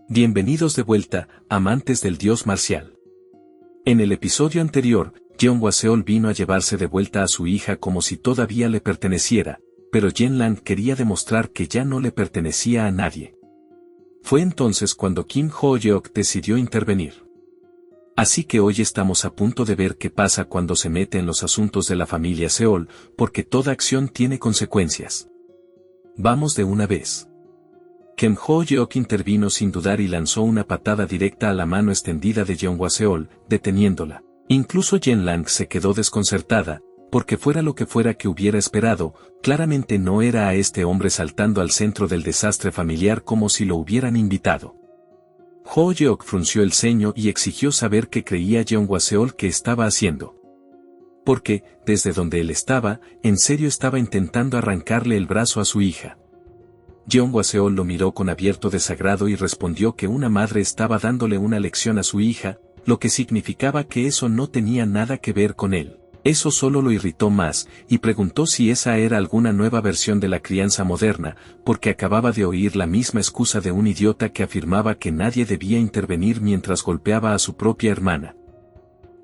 Bienvenidos de vuelta, amantes del dios marcial. En el episodio anterior, Jeon Hwaseol vino a llevarse de vuelta a su hija como si todavía le perteneciera, pero Yen Lang quería demostrar que ya no le pertenecía a nadie. Fue entonces cuando Kim Ho-yeok decidió intervenir. Así que hoy estamos a punto de ver qué pasa cuando se mete en los asuntos de la familia Seol, porque toda acción tiene consecuencias. Vamos de una vez. Kim Ho-yeok intervino sin dudar y lanzó una patada directa a la mano extendida de Jeon Hwaseol, deteniéndola. Incluso Yen Lang se quedó desconcertada, porque fuera lo que fuera que hubiera esperado, claramente no era a este hombre saltando al centro del desastre familiar como si lo hubieran invitado. Ho-yeok frunció el ceño y exigió saber qué creía Jeon Hwaseol que estaba haciendo. Porque, desde donde él estaba, en serio estaba intentando arrancarle el brazo a su hija. Jeon Hwaseol lo miró con abierto desagrado y respondió que una madre estaba dándole una lección a su hija, lo que significaba que eso no tenía nada que ver con él. Eso solo lo irritó más, y preguntó si esa era alguna nueva versión de la crianza moderna, porque acababa de oír la misma excusa de un idiota que afirmaba que nadie debía intervenir mientras golpeaba a su propia hermana.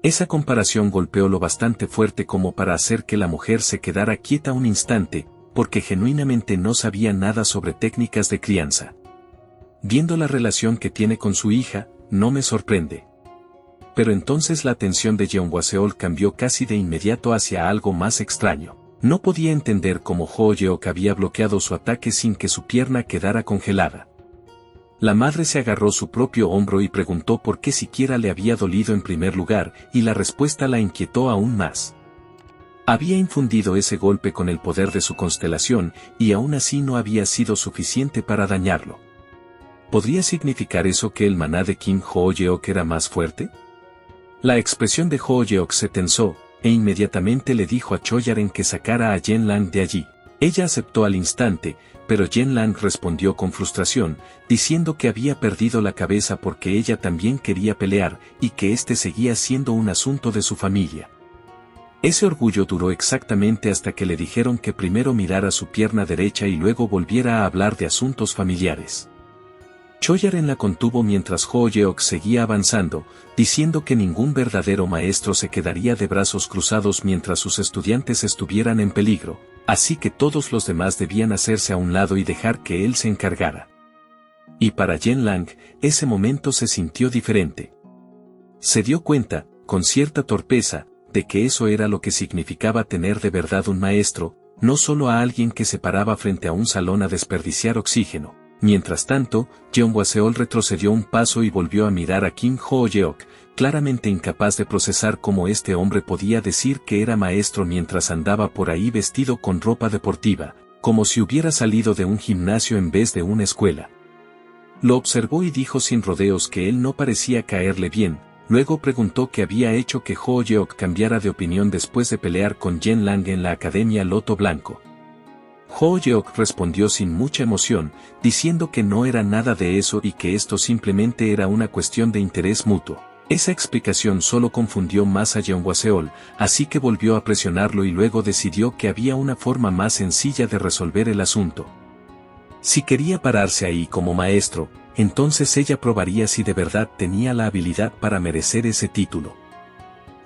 Esa comparación golpeó lo bastante fuerte como para hacer que la mujer se quedara quieta un instante, porque genuinamente no sabía nada sobre técnicas de crianza. Viendo la relación que tiene con su hija, no me sorprende. Pero entonces la atención de Jeon Hwaseol cambió casi de inmediato hacia algo más extraño. No podía entender cómo Ho-yeok había bloqueado su ataque sin que su pierna quedara congelada. La madre se agarró su propio hombro y preguntó por qué siquiera le había dolido en primer lugar, y la respuesta la inquietó aún más. Había infundido ese golpe con el poder de su constelación, y aún así no había sido suficiente para dañarlo. ¿Podría significar eso que el maná de Kim Ho-yeok era más fuerte? La expresión de Ho-yeok se tensó, e inmediatamente le dijo a Choyaren que sacara a Yen Lang de allí. Ella aceptó al instante, pero Yen Lang respondió con frustración, diciendo que había perdido la cabeza porque ella también quería pelear, y que este seguía siendo un asunto de su familia. Ese orgullo duró exactamente hasta que le dijeron que primero mirara su pierna derecha y luego volviera a hablar de asuntos familiares. Choyaren la contuvo mientras Ho-yeok seguía avanzando, diciendo que ningún verdadero maestro se quedaría de brazos cruzados mientras sus estudiantes estuvieran en peligro, así que todos los demás debían hacerse a un lado y dejar que él se encargara. Y para Yen Lang, ese momento se sintió diferente. Se dio cuenta, con cierta torpeza, de que eso era lo que significaba tener de verdad un maestro, no solo a alguien que se paraba frente a un salón a desperdiciar oxígeno. Mientras tanto, Jeon Hwaseol retrocedió un paso y volvió a mirar a Kim Ho-yeok, claramente incapaz de procesar cómo este hombre podía decir que era maestro mientras andaba por ahí vestido con ropa deportiva, como si hubiera salido de un gimnasio en vez de una escuela. Lo observó y dijo sin rodeos que él no parecía caerle bien. Luego preguntó qué había hecho que Ho-yeok cambiara de opinión después de pelear con Yen Lang en la Academia Loto Blanco. Ho-yeok respondió sin mucha emoción, diciendo que no era nada de eso y que esto simplemente era una cuestión de interés mutuo. Esa explicación solo confundió más a Jeon Hwaseol, así que volvió a presionarlo y luego decidió que había una forma más sencilla de resolver el asunto. Si quería pararse ahí como maestro, entonces ella probaría si de verdad tenía la habilidad para merecer ese título.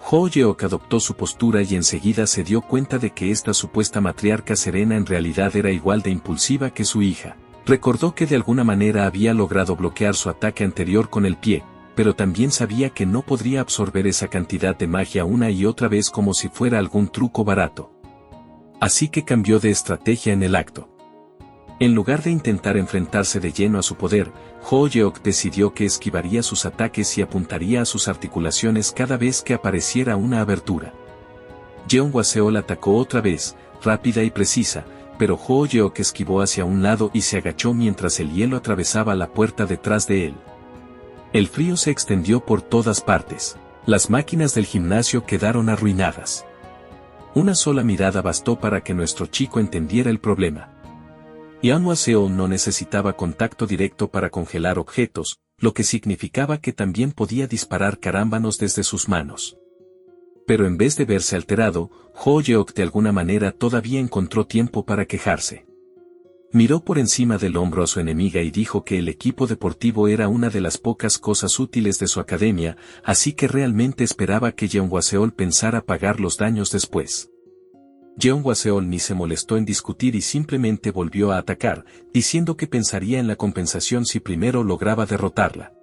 Ho-yeok adoptó su postura y enseguida se dio cuenta de que esta supuesta matriarca serena en realidad era igual de impulsiva que su hija. Recordó que de alguna manera había logrado bloquear su ataque anterior con el pie, pero también sabía que no podría absorber esa cantidad de magia una y otra vez como si fuera algún truco barato. Así que cambió de estrategia en el acto. En lugar de intentar enfrentarse de lleno a su poder, Ho-yeok decidió que esquivaría sus ataques y apuntaría a sus articulaciones cada vez que apareciera una abertura. Jeon Hwaseol atacó otra vez, rápida y precisa, pero Ho-yeok esquivó hacia un lado y se agachó mientras el hielo atravesaba la puerta detrás de él. El frío se extendió por todas partes. Las máquinas del gimnasio quedaron arruinadas. Una sola mirada bastó para que nuestro chico entendiera el problema. Jeon Hwaseol no necesitaba contacto directo para congelar objetos, lo que significaba que también podía disparar carámbanos desde sus manos. Pero en vez de verse alterado, Ho-yeok de alguna manera todavía encontró tiempo para quejarse. Miró por encima del hombro a su enemiga y dijo que el equipo deportivo era una de las pocas cosas útiles de su academia, así que realmente esperaba que Jeonghwa-seol pensara pagar los daños después. Jeonghwa-seol ni se molestó en discutir y simplemente volvió a atacar, diciendo que pensaría en la compensación si primero lograba derrotarla.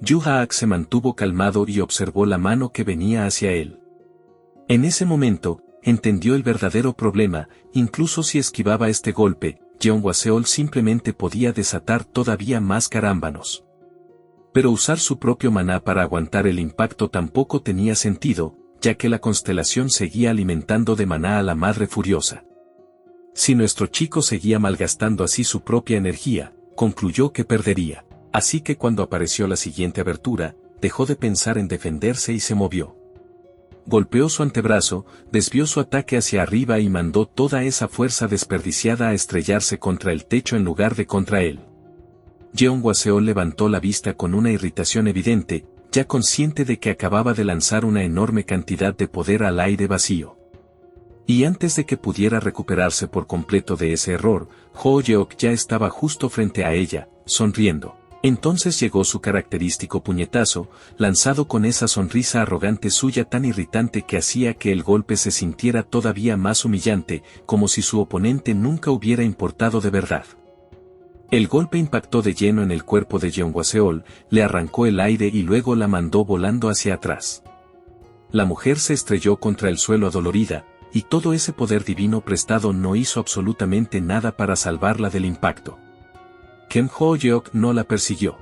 Yu Haak se mantuvo calmado y observó la mano que venía hacia él. En ese momento, entendió el verdadero problema, incluso si esquivaba este golpe, Jeonghwa-seol simplemente podía desatar todavía más carámbanos. Pero usar su propio maná para aguantar el impacto tampoco tenía sentido, ya que la constelación seguía alimentando de maná a la Madre Furiosa. Si nuestro chico seguía malgastando así su propia energía, concluyó que perdería. Así que cuando apareció la siguiente abertura, dejó de pensar en defenderse y se movió. Golpeó su antebrazo, desvió su ataque hacia arriba y mandó toda esa fuerza desperdiciada a estrellarse contra el techo en lugar de contra él. Jeonghwa-seol levantó la vista con una irritación evidente, ya consciente de que acababa de lanzar una enorme cantidad de poder al aire vacío. Y antes de que pudiera recuperarse por completo de ese error, Ho Yeok ya estaba justo frente a ella, sonriendo. Entonces llegó su característico puñetazo, lanzado con esa sonrisa arrogante suya tan irritante que hacía que el golpe se sintiera todavía más humillante, como si su oponente nunca hubiera importado de verdad. El golpe impactó de lleno en el cuerpo de Jeonghwa-seol, le arrancó el aire y luego la mandó volando hacia atrás. La mujer se estrelló contra el suelo adolorida, y todo ese poder divino prestado no hizo absolutamente nada para salvarla del impacto. Kem Ho-yeok no la persiguió.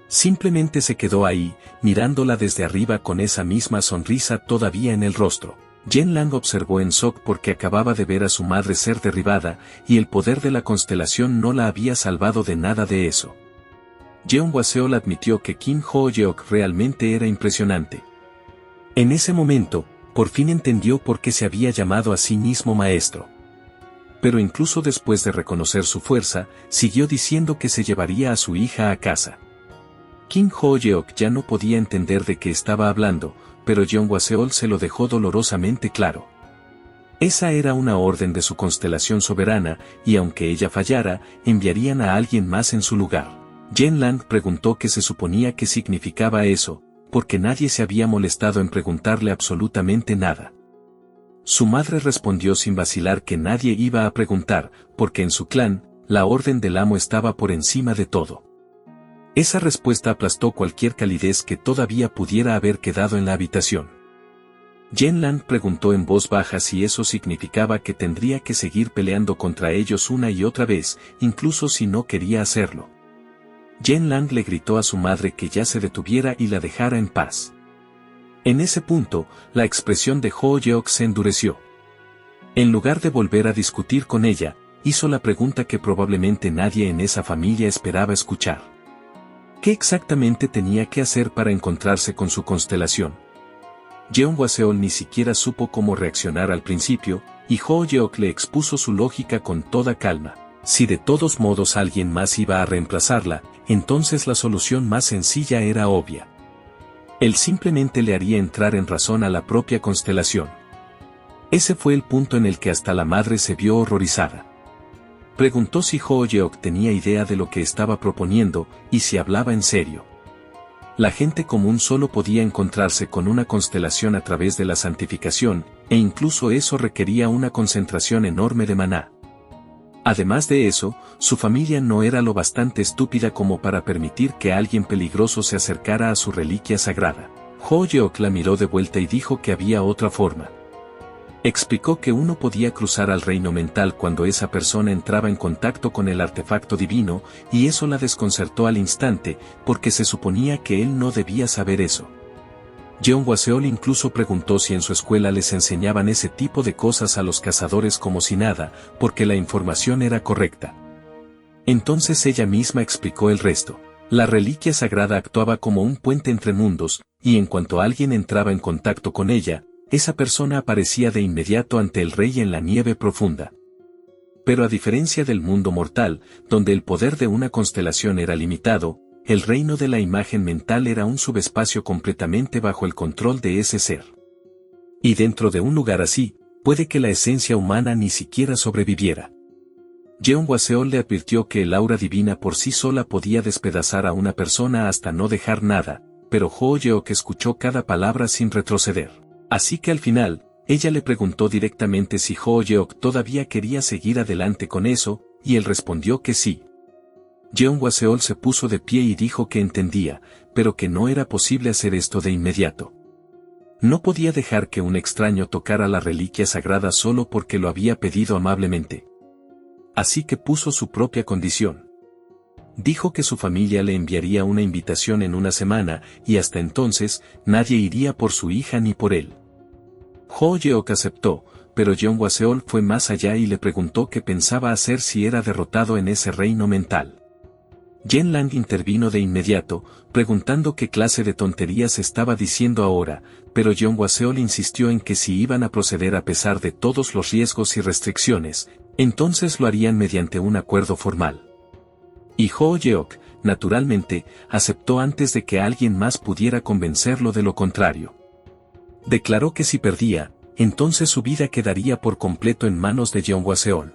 Simplemente se quedó ahí, mirándola desde arriba con esa misma sonrisa todavía en el rostro. Yen Lang observó en shock porque acababa de ver a su madre ser derribada, y el poder de la constelación no la había salvado de nada de eso. Jeonghwa-seol admitió que Kim Ho-yeok realmente era impresionante. En ese momento, por fin entendió por qué se había llamado a sí mismo maestro. Pero incluso después de reconocer su fuerza, siguió diciendo que se llevaría a su hija a casa. Kim Ho-yeok ya no podía entender de qué estaba hablando, pero Jeonghwa-seol se lo dejó dolorosamente claro. Esa era una orden de su constelación soberana, y aunque ella fallara, enviarían a alguien más en su lugar. Yen Lang preguntó qué se suponía que significaba eso, porque nadie se había molestado en preguntarle absolutamente nada. Su madre respondió sin vacilar que nadie iba a preguntar, porque en su clan, la orden del amo estaba por encima de todo. Esa respuesta aplastó cualquier calidez que todavía pudiera haber quedado en la habitación. Yen Lang preguntó en voz baja si eso significaba que tendría que seguir peleando contra ellos una y otra vez, incluso si no quería hacerlo. Yen Lang le gritó a su madre que ya se detuviera y la dejara en paz. En ese punto, la expresión de Ho Yeok se endureció. En lugar de volver a discutir con ella, hizo la pregunta que probablemente nadie en esa familia esperaba escuchar. ¿Qué exactamente tenía que hacer para encontrarse con su constelación? Jeonghwa-seol ni siquiera supo cómo reaccionar al principio, y Ho Yeok le expuso su lógica con toda calma. Si de todos modos alguien más iba a reemplazarla, entonces la solución más sencilla era obvia. Él simplemente le haría entrar en razón a la propia constelación. Ese fue el punto en el que hasta la madre se vio horrorizada. Preguntó si Ho Yeok tenía idea de lo que estaba proponiendo, y si hablaba en serio. La gente común solo podía encontrarse con una constelación a través de la santificación, e incluso eso requería una concentración enorme de maná. Además de eso, su familia no era lo bastante estúpida como para permitir que alguien peligroso se acercara a su reliquia sagrada. Ho Yeok la miró de vuelta y dijo que había otra forma. Explicó que uno podía cruzar al reino mental cuando esa persona entraba en contacto con el artefacto divino, y eso la desconcertó al instante, porque se suponía que él no debía saber eso. Jeonghwa-seol incluso preguntó si en su escuela les enseñaban ese tipo de cosas a los cazadores como si nada, porque la información era correcta. Entonces ella misma explicó el resto. La reliquia sagrada actuaba como un puente entre mundos, y en cuanto alguien entraba en contacto con ella, esa persona aparecía de inmediato ante el rey en la nieve profunda. Pero a diferencia del mundo mortal, donde el poder de una constelación era limitado, el reino de la imagen mental era un subespacio completamente bajo el control de ese ser. Y dentro de un lugar así, puede que la esencia humana ni siquiera sobreviviera. Jeon Waseol le advirtió que el aura divina por sí sola podía despedazar a una persona hasta no dejar nada, pero Ho Yeok escuchó cada palabra sin retroceder. Así que al final, ella le preguntó directamente si Ho Yeok todavía quería seguir adelante con eso, y él respondió que sí. Jeon Waseol se puso de pie y dijo que entendía, pero que no era posible hacer esto de inmediato. No podía dejar que un extraño tocara la reliquia sagrada solo porque lo había pedido amablemente. Así que puso su propia condición. Dijo que su familia le enviaría una invitación en una semana, y hasta entonces, nadie iría por su hija ni por él. Ho Yeok aceptó, pero Jeon Waseol fue más allá y le preguntó qué pensaba hacer si era derrotado en ese reino mental. Yen Lang intervino de inmediato, preguntando qué clase de tonterías estaba diciendo ahora, pero Jeon Waseol insistió en que si iban a proceder a pesar de todos los riesgos y restricciones, entonces lo harían mediante un acuerdo formal. Y Ho Yeok, naturalmente, aceptó antes de que alguien más pudiera convencerlo de lo contrario. Declaró que si perdía, entonces su vida quedaría por completo en manos de Jeon Waseol.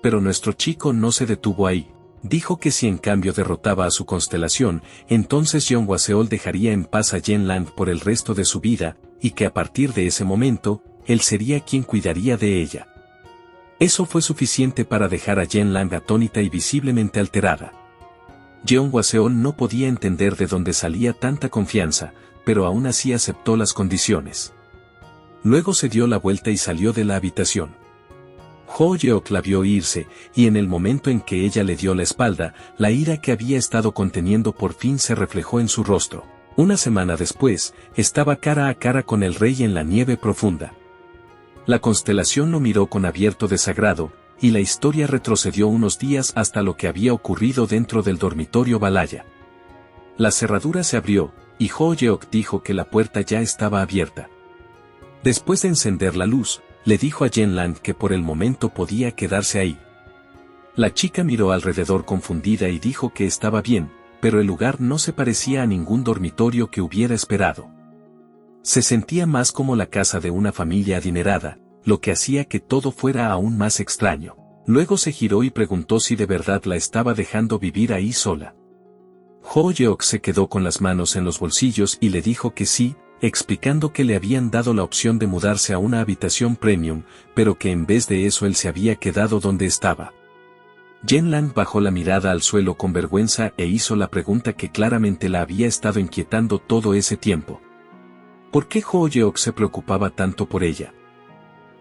Pero nuestro chico no se detuvo ahí. Dijo que si en cambio derrotaba a su constelación, entonces Jeon Waseol dejaría en paz a Yen Lang por el resto de su vida, y que a partir de ese momento, él sería quien cuidaría de ella. Eso fue suficiente para dejar a Yen Lang atónita y visiblemente alterada. Jeon Waseol no podía entender de dónde salía tanta confianza, pero aún así aceptó las condiciones. Luego se dio la vuelta y salió de la habitación. Ho Yeok la vio irse, y en el momento en que ella le dio la espalda, la ira que había estado conteniendo por fin se reflejó en su rostro. Una semana después, estaba cara a cara con el rey en la nieve profunda. La constelación lo miró con abierto desagrado, y la historia retrocedió unos días hasta lo que había ocurrido dentro del dormitorio Balaya. La cerradura se abrió, y Ho Yeok dijo que la puerta ya estaba abierta. Después de encender la luz, le dijo a Yen Lang que por el momento podía quedarse ahí. La chica miró alrededor confundida y dijo que estaba bien, pero el lugar no se parecía a ningún dormitorio que hubiera esperado. Se sentía más como la casa de una familia adinerada, lo que hacía que todo fuera aún más extraño. Luego se giró y preguntó si de verdad la estaba dejando vivir ahí sola. Ho Yeok se quedó con las manos en los bolsillos y le dijo que sí, explicando que le habían dado la opción de mudarse a una habitación premium, pero que en vez de eso él se había quedado donde estaba. Yen Lang bajó la mirada al suelo con vergüenza e hizo la pregunta que claramente la había estado inquietando todo ese tiempo. ¿Por qué Ho Yeok se preocupaba tanto por ella?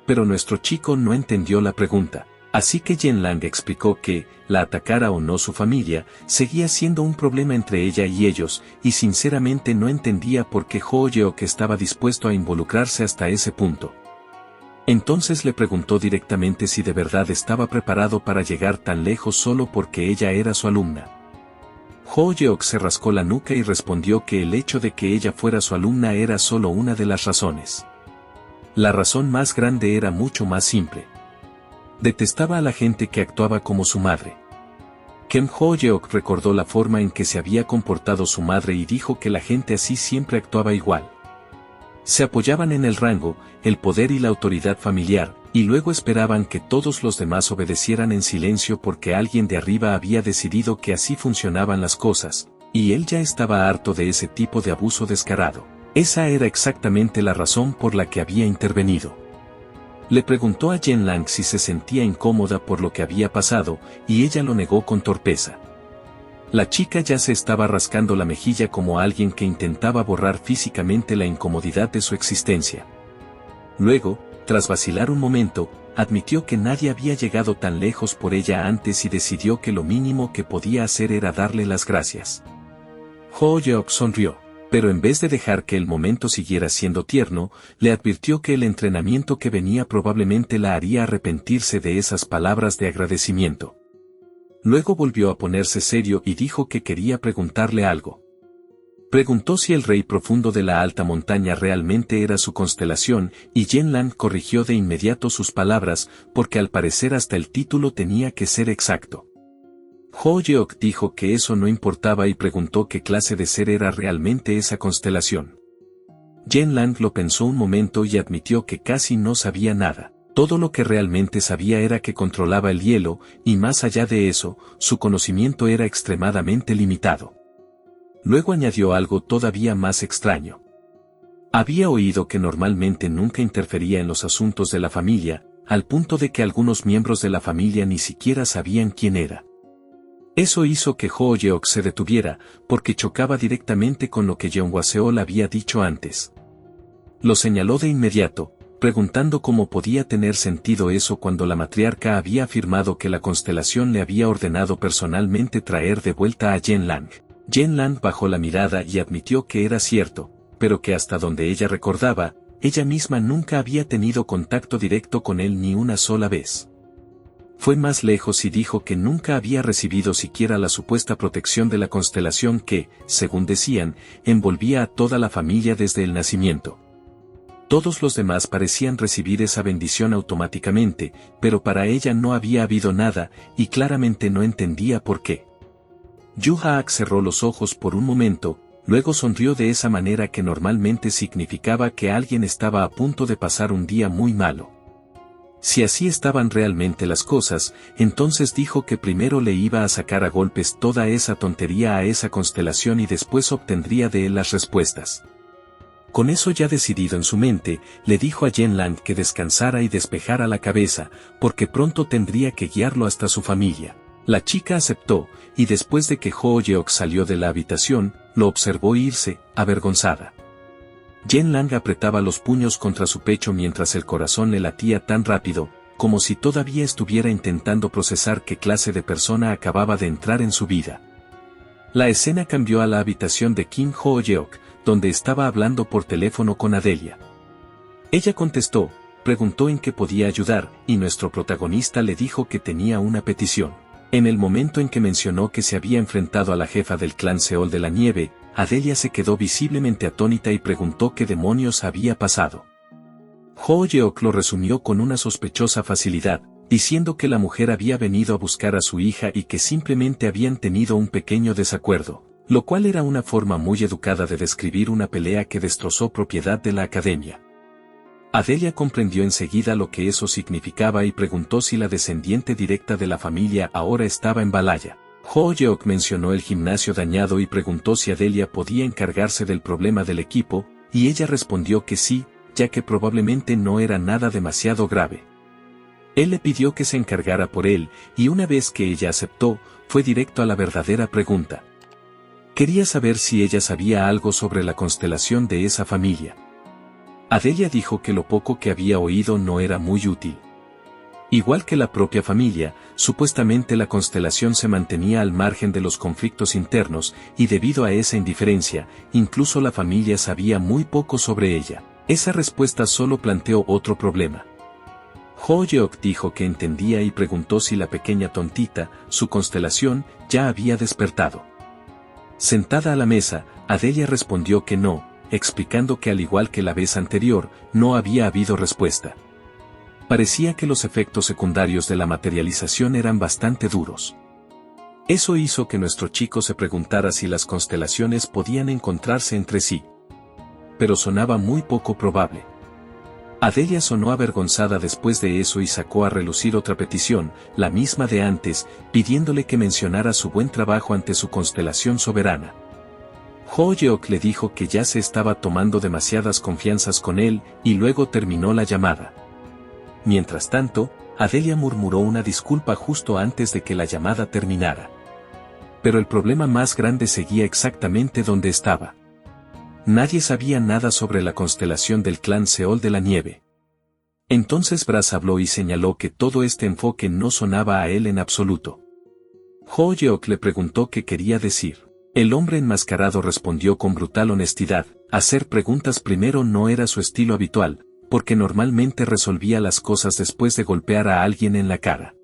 Pero nuestro chico no entendió la pregunta, así que Yen Lang explicó que, la atacara o no su familia, seguía siendo un problema entre ella y ellos, y sinceramente no entendía por qué Ho Yeok estaba dispuesto a involucrarse hasta ese punto. Entonces le preguntó directamente si de verdad estaba preparado para llegar tan lejos solo porque ella era su alumna. Ho Yeok se rascó la nuca y respondió que el hecho de que ella fuera su alumna era solo una de las razones. La razón más grande era mucho más simple. Detestaba a la gente que actuaba como su madre. Kem Ho Yeok recordó la forma en que se había comportado su madre y dijo que la gente así siempre actuaba igual. Se apoyaban en el rango, el poder y la autoridad familiar, y luego esperaban que todos los demás obedecieran en silencio porque alguien de arriba había decidido que así funcionaban las cosas, y él ya estaba harto de ese tipo de abuso descarado. Esa era exactamente la razón por la que había intervenido. Le preguntó a Yen Lang si se sentía incómoda por lo que había pasado, y ella lo negó con torpeza. La chica ya se estaba rascando la mejilla como alguien que intentaba borrar físicamente la incomodidad de su existencia. Luego, tras vacilar un momento, admitió que nadie había llegado tan lejos por ella antes y decidió que lo mínimo que podía hacer era darle las gracias. Ho Yeok sonrió, pero en vez de dejar que el momento siguiera siendo tierno, le advirtió que el entrenamiento que venía probablemente la haría arrepentirse de esas palabras de agradecimiento. Luego volvió a ponerse serio y dijo que quería preguntarle algo. Preguntó si el rey profundo de la alta montaña realmente era su constelación, y Yen Lang corrigió de inmediato sus palabras, porque al parecer hasta el título tenía que ser exacto. Ho Yeok dijo que eso no importaba y preguntó qué clase de ser era realmente esa constelación. Yen Lang lo pensó un momento y admitió que casi no sabía nada. Todo lo que realmente sabía era que controlaba el hielo, y más allá de eso, su conocimiento era extremadamente limitado. Luego añadió algo todavía más extraño. Había oído que normalmente nunca interfería en los asuntos de la familia, al punto de que algunos miembros de la familia ni siquiera sabían quién era. Eso hizo que Ho Yeok se detuviera, porque chocaba directamente con lo que Jeon Hwaseol había dicho antes. Lo señaló de inmediato, preguntando cómo podía tener sentido eso cuando la matriarca había afirmado que la constelación le había ordenado personalmente traer de vuelta a Yen Lang. Yen Lang bajó la mirada y admitió que era cierto, pero que hasta donde ella recordaba, ella misma nunca había tenido contacto directo con él ni una sola vez. Fue más lejos y dijo que nunca había recibido siquiera la supuesta protección de la constelación que, según decían, envolvía a toda la familia desde el nacimiento. Todos los demás parecían recibir esa bendición automáticamente, pero para ella no había habido nada, y claramente no entendía por qué. Yu Haak cerró los ojos por un momento, luego sonrió de esa manera que normalmente significaba que alguien estaba a punto de pasar un día muy malo. Si así estaban realmente las cosas, entonces dijo que primero le iba a sacar a golpes toda esa tontería a esa constelación y después obtendría de él las respuestas. Con eso ya decidido en su mente, le dijo a Yen Lang que descansara y despejara la cabeza, porque pronto tendría que guiarlo hasta su familia. La chica aceptó, y después de que Ho Yeok salió de la habitación, lo observó irse, avergonzada. Yen Lang apretaba los puños contra su pecho mientras el corazón le latía tan rápido, como si todavía estuviera intentando procesar qué clase de persona acababa de entrar en su vida. La escena cambió a la habitación de Kim Ho Yeok, donde estaba hablando por teléfono con Adelia. Ella contestó, preguntó en qué podía ayudar, y nuestro protagonista le dijo que tenía una petición. En el momento en que mencionó que se había enfrentado a la jefa del clan Seol de la Nieve, Adelia se quedó visiblemente atónita y preguntó qué demonios había pasado. Ho Yeok lo resumió con una sospechosa facilidad, diciendo que la mujer había venido a buscar a su hija y que simplemente habían tenido un pequeño desacuerdo, lo cual era una forma muy educada de describir una pelea que destrozó propiedad de la academia. Adelia comprendió enseguida lo que eso significaba y preguntó si la descendiente directa de la familia ahora estaba en Balaya. Ho Yeok mencionó el gimnasio dañado y preguntó si Adelia podía encargarse del problema del equipo, y ella respondió que sí, ya que probablemente no era nada demasiado grave. Él le pidió que se encargara por él, y una vez que ella aceptó, fue directo a la verdadera pregunta. Quería saber si ella sabía algo sobre la constelación de esa familia. Adelia dijo que lo poco que había oído no era muy útil. Igual que la propia familia, supuestamente la constelación se mantenía al margen de los conflictos internos, y debido a esa indiferencia, incluso la familia sabía muy poco sobre ella. Esa respuesta solo planteó otro problema. Ho Yeok dijo que entendía y preguntó si la pequeña tontita, su constelación, ya había despertado. Sentada a la mesa, Adelia respondió que no, explicando que al igual que la vez anterior, no había habido respuesta. Parecía que los efectos secundarios de la materialización eran bastante duros. Eso hizo que nuestro chico se preguntara si las constelaciones podían encontrarse entre sí. Pero sonaba muy poco probable. Adelia sonó avergonzada después de eso y sacó a relucir otra petición, la misma de antes, pidiéndole que mencionara su buen trabajo ante su constelación soberana. Ho Yeok le dijo que ya se estaba tomando demasiadas confianzas con él, y luego terminó la llamada. Mientras tanto, Adelia murmuró una disculpa justo antes de que la llamada terminara. Pero el problema más grande seguía exactamente donde estaba. Nadie sabía nada sobre la constelación del clan Seol de la Nieve. Entonces Brass habló y señaló que todo este enfoque no sonaba a él en absoluto. Ho Yeok le preguntó qué quería decir. El hombre enmascarado respondió con brutal honestidad, hacer preguntas primero no era su estilo habitual, porque normalmente resolvía las cosas después de golpear a alguien en la cara.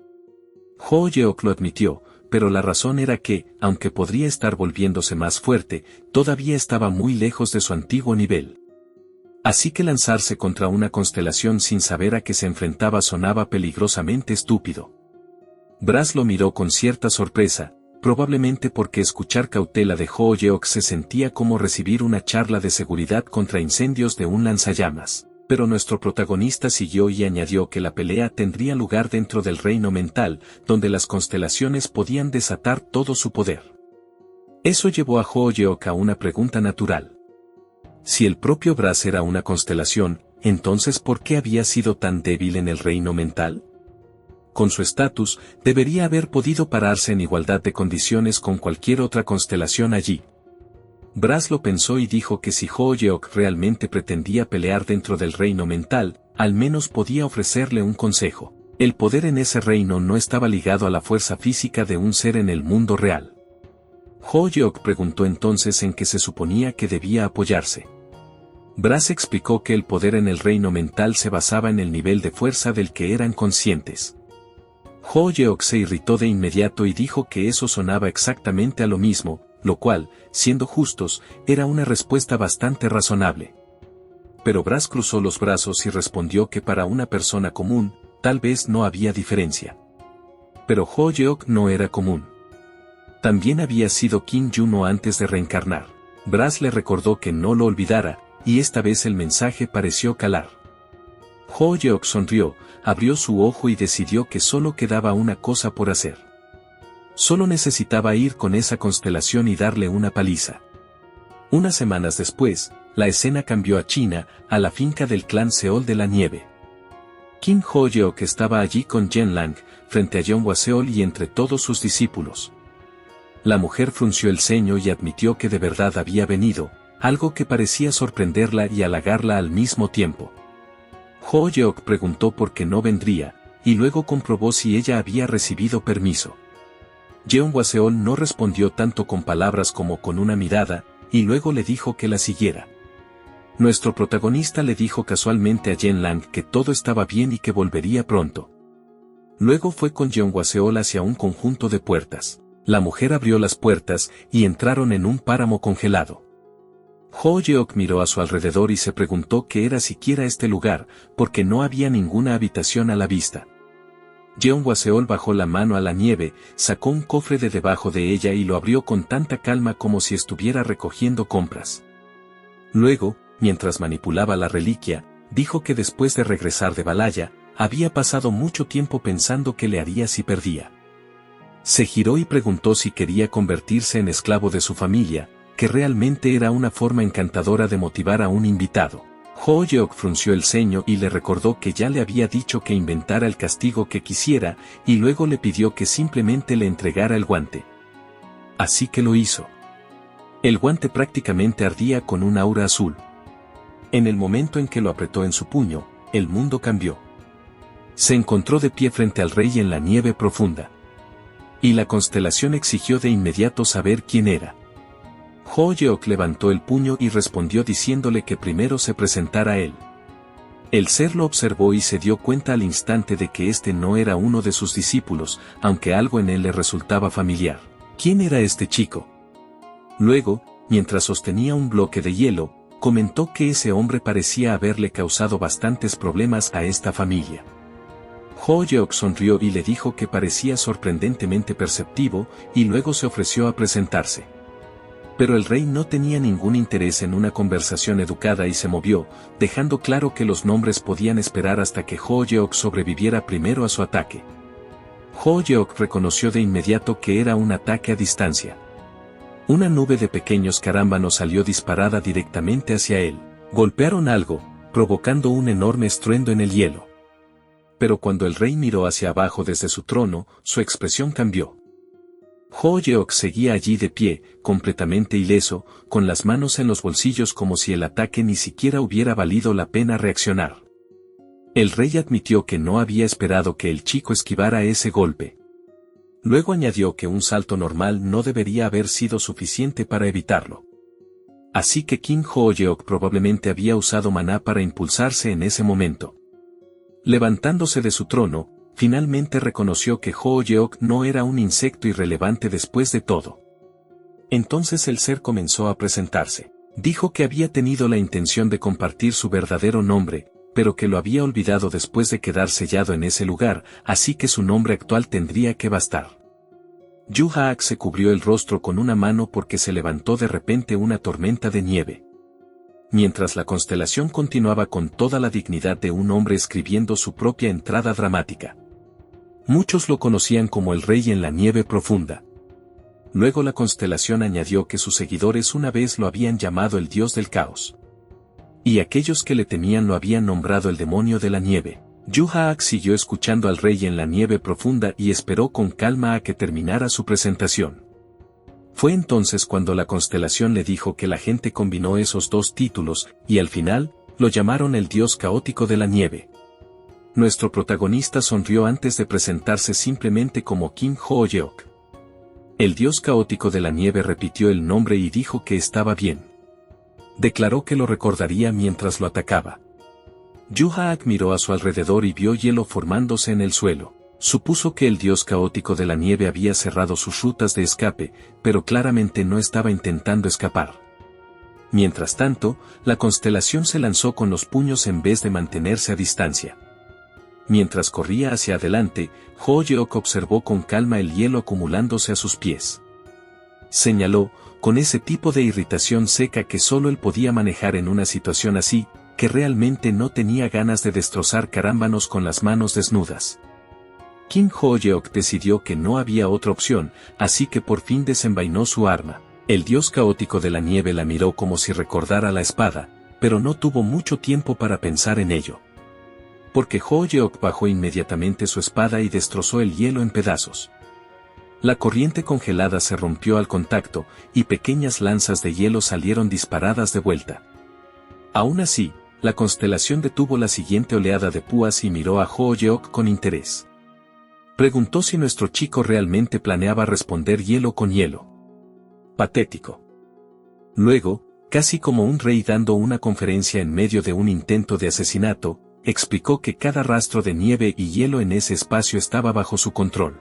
Ho Yeok lo admitió, pero la razón era que, aunque podría estar volviéndose más fuerte, todavía estaba muy lejos de su antiguo nivel. Así que lanzarse contra una constelación sin saber a qué se enfrentaba sonaba peligrosamente estúpido. Brass lo miró con cierta sorpresa, probablemente porque escuchar cautela de Ho Yeok se sentía como recibir una charla de seguridad contra incendios de un lanzallamas. Pero nuestro protagonista siguió y añadió que la pelea tendría lugar dentro del reino mental, donde las constelaciones podían desatar todo su poder. Eso llevó a Hoyeok a una pregunta natural. Si el propio Brass era una constelación, entonces ¿por qué había sido tan débil en el reino mental? Con su estatus, debería haber podido pararse en igualdad de condiciones con cualquier otra constelación allí. Brass lo pensó y dijo que si Hoyeok realmente pretendía pelear dentro del reino mental, al menos podía ofrecerle un consejo. El poder en ese reino no estaba ligado a la fuerza física de un ser en el mundo real. Hoyeok preguntó entonces en qué se suponía que debía apoyarse. Brass explicó que el poder en el reino mental se basaba en el nivel de fuerza del que eran conscientes. Hoyeok se irritó de inmediato y dijo que eso sonaba exactamente a lo mismo, lo cual, siendo justos, era una respuesta bastante razonable. Pero Brass cruzó los brazos y respondió que para una persona común, tal vez no había diferencia. Pero Hoyeok no era común. También había sido Kim Juno antes de reencarnar. Brass le recordó que no lo olvidara, y esta vez el mensaje pareció calar. Hoyeok sonrió, abrió su ojo y decidió que solo quedaba una cosa por hacer. Solo necesitaba ir con esa constelación y darle una paliza. Unas semanas después, la escena cambió a China, a la finca del clan Seol de la Nieve. Kim Hoyeok estaba allí con Yenlang, frente a Jeonghwa Seol y entre todos sus discípulos. La mujer frunció el ceño y admitió que de verdad había venido, algo que parecía sorprenderla y halagarla al mismo tiempo. Hoyeok preguntó por qué no vendría, y luego comprobó si ella había recibido permiso. Jeonghwa Seol no respondió tanto con palabras como con una mirada, y luego le dijo que la siguiera. Nuestro protagonista le dijo casualmente a Yenlang que todo estaba bien y que volvería pronto. Luego fue con Jeonghwa Seol hacia un conjunto de puertas. La mujer abrió las puertas y entraron en un páramo congelado. Hoyeok miró a su alrededor y se preguntó qué era siquiera este lugar, porque no había ninguna habitación a la vista. Jeonghwa Seol bajó la mano a la nieve, sacó un cofre de debajo de ella y lo abrió con tanta calma como si estuviera recogiendo compras. Luego, mientras manipulaba la reliquia, dijo que después de regresar de Valhalla, había pasado mucho tiempo pensando qué le haría si perdía. Se giró y preguntó si quería convertirse en esclavo de su familia, que realmente era una forma encantadora de motivar a un invitado. Hoyeok frunció el ceño y le recordó que ya le había dicho que inventara el castigo que quisiera, y luego le pidió que simplemente le entregara el guante. Así que lo hizo. El guante prácticamente ardía con un aura azul. En el momento en que lo apretó en su puño, el mundo cambió. Se encontró de pie frente al rey en la nieve profunda. Y la constelación exigió de inmediato saber quién era. Hoyeok levantó el puño y respondió diciéndole que primero se presentara él. El ser lo observó y se dio cuenta al instante de que este no era uno de sus discípulos, aunque algo en él le resultaba familiar. ¿Quién era este chico? Luego, mientras sostenía un bloque de hielo, comentó que ese hombre parecía haberle causado bastantes problemas a esta familia. Hoyeok sonrió y le dijo que parecía sorprendentemente perceptivo, y luego se ofreció a presentarse. Pero el rey no tenía ningún interés en una conversación educada y se movió, dejando claro que los nombres podían esperar hasta que Hoyeok sobreviviera primero a su ataque. Hoyeok reconoció de inmediato que era un ataque a distancia. Una nube de pequeños carámbanos salió disparada directamente hacia él. Golpearon algo, provocando un enorme estruendo en el hielo. Pero cuando el rey miró hacia abajo desde su trono, su expresión cambió. Hoyeok seguía allí de pie, completamente ileso, con las manos en los bolsillos como si el ataque ni siquiera hubiera valido la pena reaccionar. El rey admitió que no había esperado que el chico esquivara ese golpe. Luego añadió que un salto normal no debería haber sido suficiente para evitarlo. Así que Kim Hoyeok probablemente había usado maná para impulsarse en ese momento. Levantándose de su trono, finalmente reconoció que Hoyeok no era un insecto irrelevante después de todo. Entonces el ser comenzó a presentarse. Dijo que había tenido la intención de compartir su verdadero nombre, pero que lo había olvidado después de quedar sellado en ese lugar, así que su nombre actual tendría que bastar. Yu Haak se cubrió el rostro con una mano porque se levantó de repente una tormenta de nieve. mientras la constelación continuaba con toda la dignidad de un hombre escribiendo su propia entrada dramática. Muchos lo conocían como el Rey en la nieve profunda. Luego la constelación añadió que sus seguidores una vez lo habían llamado el Dios del Caos. Y aquellos que le temían lo habían nombrado el demonio de la nieve. Yu-Haak siguió escuchando al Rey en la nieve profunda y esperó con calma a que terminara su presentación. Fue entonces cuando la constelación le dijo que la gente combinó esos dos títulos, y al final, lo llamaron el Dios caótico de la nieve. Nuestro protagonista sonrió antes de presentarse simplemente como Kim Ho-yeok. El Dios caótico de la nieve repitió el nombre y dijo que estaba bien. Declaró que lo recordaría mientras lo atacaba. Yu-Haak miró a su alrededor y vio hielo formándose en el suelo. Supuso que el Dios caótico de la nieve había cerrado sus rutas de escape, pero claramente no estaba intentando escapar. Mientras tanto, la constelación se lanzó con los puños en vez de mantenerse a distancia. Mientras corría hacia adelante, Ho-yeok observó con calma el hielo acumulándose a sus pies. Señaló, con ese tipo de irritación seca que solo él podía manejar en una situación así, que realmente no tenía ganas de destrozar carámbanos con las manos desnudas. Kim Ho-yeok decidió que no había otra opción, así que por fin desenvainó su arma. El Dios caótico de la nieve la miró como si recordara la espada, pero no tuvo mucho tiempo para pensar en ello. Porque Ho-yeok bajó inmediatamente su espada y destrozó el hielo en pedazos. La corriente congelada se rompió al contacto, y pequeñas lanzas de hielo salieron disparadas de vuelta. Aún así, la constelación detuvo la siguiente oleada de púas y miró a Ho-yeok con interés. Preguntó si nuestro chico realmente planeaba responder hielo con hielo. Patético. Luego, casi como un rey dando una conferencia en medio de un intento de asesinato, explicó que cada rastro de nieve y hielo en ese espacio estaba bajo su control.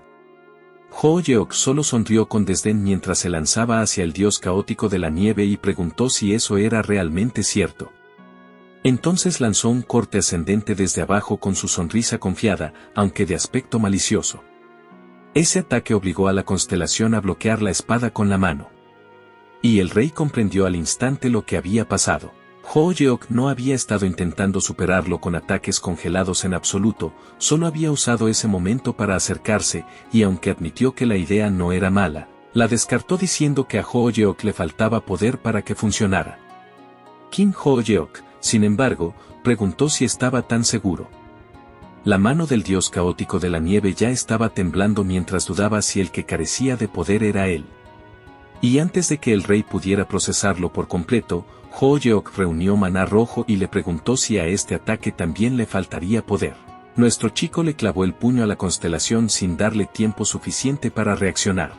Ho-yeok solo sonrió con desdén mientras se lanzaba hacia el Dios caótico de la nieve y preguntó si eso era realmente cierto. Entonces lanzó un corte ascendente desde abajo con su sonrisa confiada, aunque de aspecto malicioso. Ese ataque obligó a la constelación a bloquear la espada con la mano. Y el rey comprendió al instante lo que había pasado. Ho-yeok no había estado intentando superarlo con ataques congelados en absoluto, solo había usado ese momento para acercarse, y aunque admitió que la idea no era mala, la descartó diciendo que a Ho-yeok le faltaba poder para que funcionara. Kim Ho-yeok, sin embargo, preguntó si estaba tan seguro. La mano del Dios caótico de la nieve ya estaba temblando mientras dudaba si el que carecía de poder era él. Y antes de que el rey pudiera procesarlo por completo, Ho-yeok reunió maná rojo y le preguntó si a este ataque también le faltaría poder. Nuestro chico le clavó el puño a la constelación sin darle tiempo suficiente para reaccionar.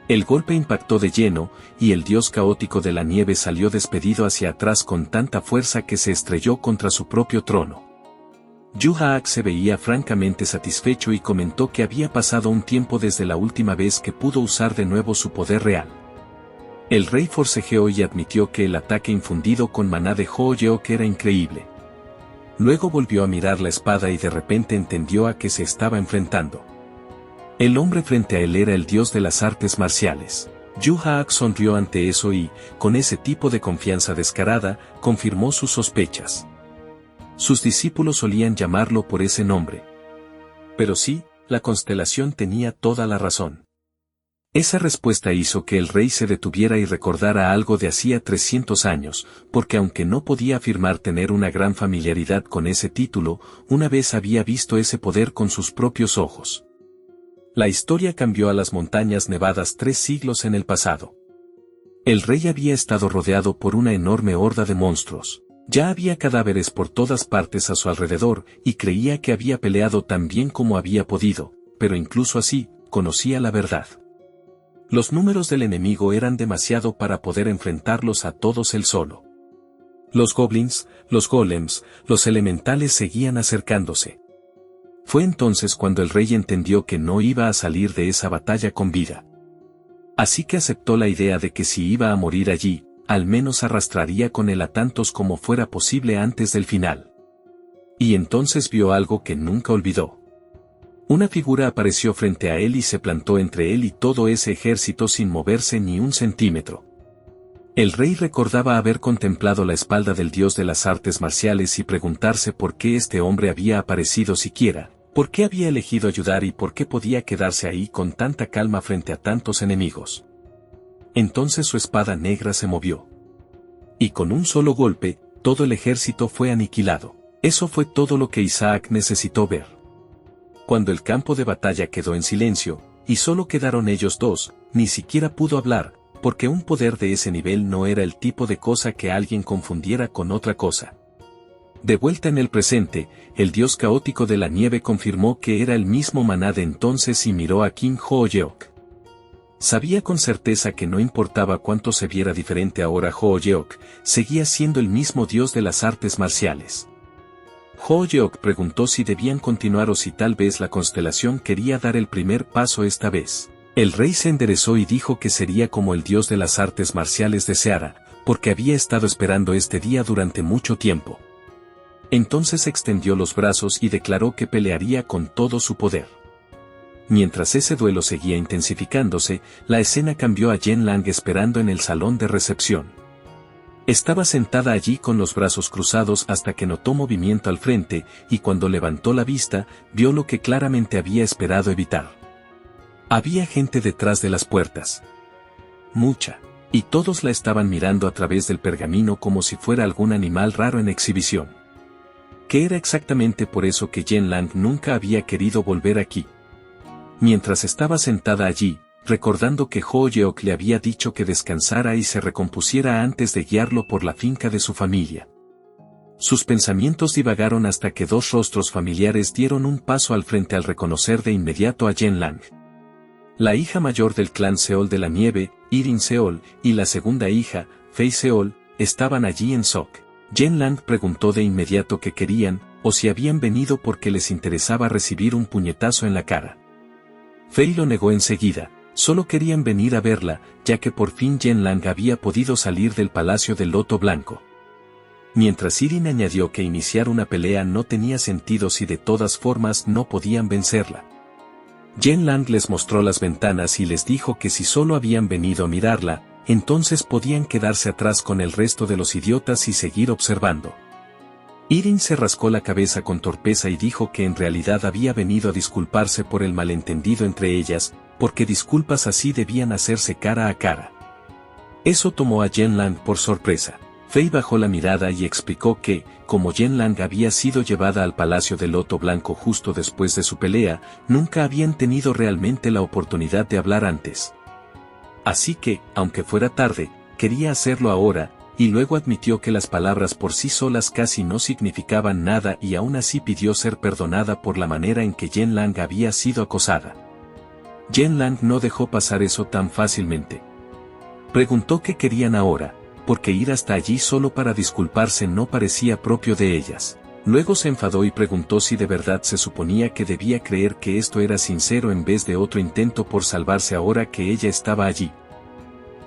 El golpe impactó de lleno, y el Dios caótico de la nieve salió despedido hacia atrás con tanta fuerza que se estrelló contra su propio trono. Yu-Haak se veía francamente satisfecho y comentó que había pasado un tiempo desde la última vez que pudo usar de nuevo su poder real. El rey forcejeó y admitió que el ataque infundido con maná de Ho-yeok era increíble. Luego volvió a mirar la espada y de repente entendió a qué se estaba enfrentando. El hombre frente a él era el dios de las artes marciales. Yu-Haak sonrió ante eso y, con ese tipo de confianza descarada, confirmó sus sospechas. Sus discípulos solían llamarlo por ese nombre. Pero sí, la constelación tenía toda la razón. Esa respuesta hizo que el rey se detuviera y recordara algo de hacía 300 años, porque aunque no podía afirmar tener una gran familiaridad con ese título, una vez había visto ese poder con sus propios ojos. La historia cambió a las montañas nevadas 3 siglos en el pasado. El rey había estado rodeado por una enorme horda de monstruos. Ya había cadáveres por todas partes a su alrededor, y creía que había peleado tan bien como había podido, pero incluso así, conocía la verdad. Los números del enemigo eran demasiado para poder enfrentarlos a todos él solo. Los goblins, los golems, los elementales seguían acercándose. Fue entonces cuando el rey entendió que no iba a salir de esa batalla con vida. Así que aceptó la idea de que si iba a morir allí, al menos arrastraría con él a tantos como fuera posible antes del final. Y entonces vio algo que nunca olvidó. Una figura apareció frente a él y se plantó entre él y todo ese ejército sin moverse ni un centímetro. El rey recordaba haber contemplado la espalda del dios de las artes marciales y preguntarse por qué este hombre había aparecido siquiera, por qué había elegido ayudar y por qué podía quedarse ahí con tanta calma frente a tantos enemigos. Entonces su espada negra se movió. Y con un solo golpe, todo el ejército fue aniquilado. Eso fue todo lo que Isaac necesitó ver. Cuando el campo de batalla quedó en silencio, y solo quedaron ellos dos, ni siquiera pudo hablar, porque un poder de ese nivel no era el tipo de cosa que alguien confundiera con otra cosa. De vuelta en el presente, el dios caótico de la nieve confirmó que era el mismo Maná de entonces y miró a King Hooyeok. Sabía con certeza que no importaba cuánto se viera diferente ahora Hooyeok, seguía siendo el mismo dios de las artes marciales. Hooyeok preguntó si debían continuar o si tal vez la constelación quería dar el primer paso esta vez. El rey se enderezó y dijo que sería como el dios de las artes marciales deseara, porque había estado esperando este día durante mucho tiempo. Entonces extendió los brazos y declaró que pelearía con todo su poder. Mientras ese duelo seguía intensificándose, la escena cambió a Yen Lang esperando en el salón de recepción. Estaba sentada allí con los brazos cruzados hasta que notó movimiento al frente, y cuando levantó la vista, vio lo que claramente había esperado evitar. Había gente detrás de las puertas. Mucha. Y todos la estaban mirando a través del pergamino como si fuera algún animal raro en exhibición. Que era exactamente por eso que Yen Lang nunca había querido volver aquí. Mientras estaba sentada allí, recordando que Hooyeok le había dicho que descansara y se recompusiera antes de guiarlo por la finca de su familia. Sus pensamientos divagaron hasta que dos rostros familiares dieron un paso al frente al reconocer de inmediato a Yen Lang. La hija mayor del clan Seol de la Nieve, Irin Seol, y la segunda hija, Fei Seol, estaban allí en Sok. Yen Lang preguntó de inmediato qué querían, o si habían venido porque les interesaba recibir un puñetazo en la cara. Fei lo negó enseguida, solo querían venir a verla, ya que por fin Yen Lang había podido salir del palacio del Loto Blanco. Mientras Irin añadió que iniciar una pelea no tenía sentido si de todas formas no podían vencerla. Yen Lang les mostró las ventanas y les dijo que si solo habían venido a mirarla, entonces podían quedarse atrás con el resto de los idiotas y seguir observando. Irin se rascó la cabeza con torpeza y dijo que en realidad había venido a disculparse por el malentendido entre ellas, porque disculpas así debían hacerse cara a cara. Eso tomó a Yen Lang por sorpresa. Fei bajó la mirada y explicó que, como Yen Lang había sido llevada al Palacio del Loto Blanco justo después de su pelea, nunca habían tenido realmente la oportunidad de hablar antes. Así que, aunque fuera tarde, quería hacerlo ahora, y luego admitió que las palabras por sí solas casi no significaban nada y aún así pidió ser perdonada por la manera en que Yen Lang había sido acosada. Yen Lang no dejó pasar eso tan fácilmente. Preguntó qué querían ahora, porque ir hasta allí solo para disculparse no parecía propio de ellas. Luego se enfadó y preguntó si de verdad se suponía que debía creer que esto era sincero en vez de otro intento por salvarse ahora que ella estaba allí.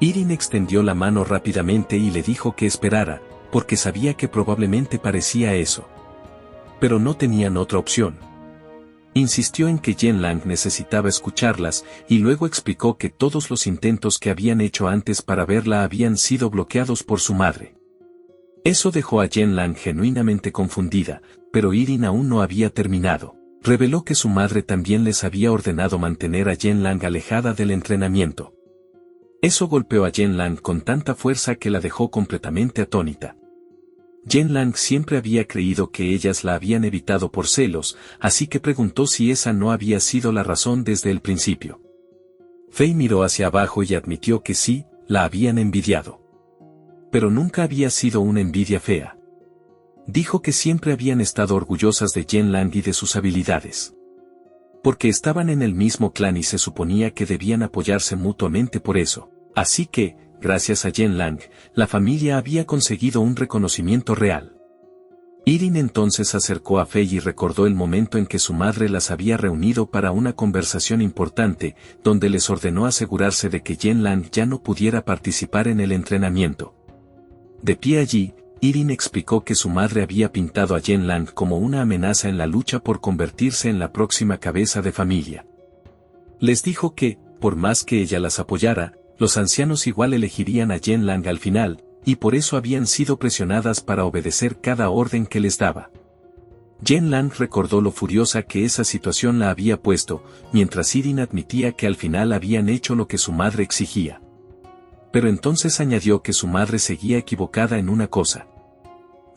Irin extendió la mano rápidamente y le dijo que esperara, porque sabía que probablemente parecía eso. Pero no tenían otra opción. Insistió en que Yen Lang necesitaba escucharlas, y luego explicó que todos los intentos que habían hecho antes para verla habían sido bloqueados por su madre. Eso dejó a Yen Lang genuinamente confundida, pero Irin aún no había terminado. Reveló que su madre también les había ordenado mantener a Yen Lang alejada del entrenamiento. Eso golpeó a Yen Lang con tanta fuerza que la dejó completamente atónita. Yen Lang siempre había creído que ellas la habían evitado por celos, así que preguntó si esa no había sido la razón desde el principio. Fei miró hacia abajo y admitió que sí, la habían envidiado. Pero nunca había sido una envidia fea. Dijo que siempre habían estado orgullosas de Yen Lang y de sus habilidades. Porque estaban en el mismo clan y se suponía que debían apoyarse mutuamente por eso. Así que, gracias a Yen Lang, la familia había conseguido un reconocimiento real. Irin entonces se acercó a Fei y recordó el momento en que su madre las había reunido para una conversación importante, donde les ordenó asegurarse de que Yen Lang ya no pudiera participar en el entrenamiento. De pie allí, Irin explicó que su madre había pintado a Yen Lang como una amenaza en la lucha por convertirse en la próxima cabeza de familia. Les dijo que, por más que ella las apoyara, los ancianos igual elegirían a Yenlang al final, y por eso habían sido presionadas para obedecer cada orden que les daba. Yenlang recordó lo furiosa que esa situación la había puesto, mientras Irin admitía que al final habían hecho lo que su madre exigía. Pero entonces añadió que su madre seguía equivocada en una cosa.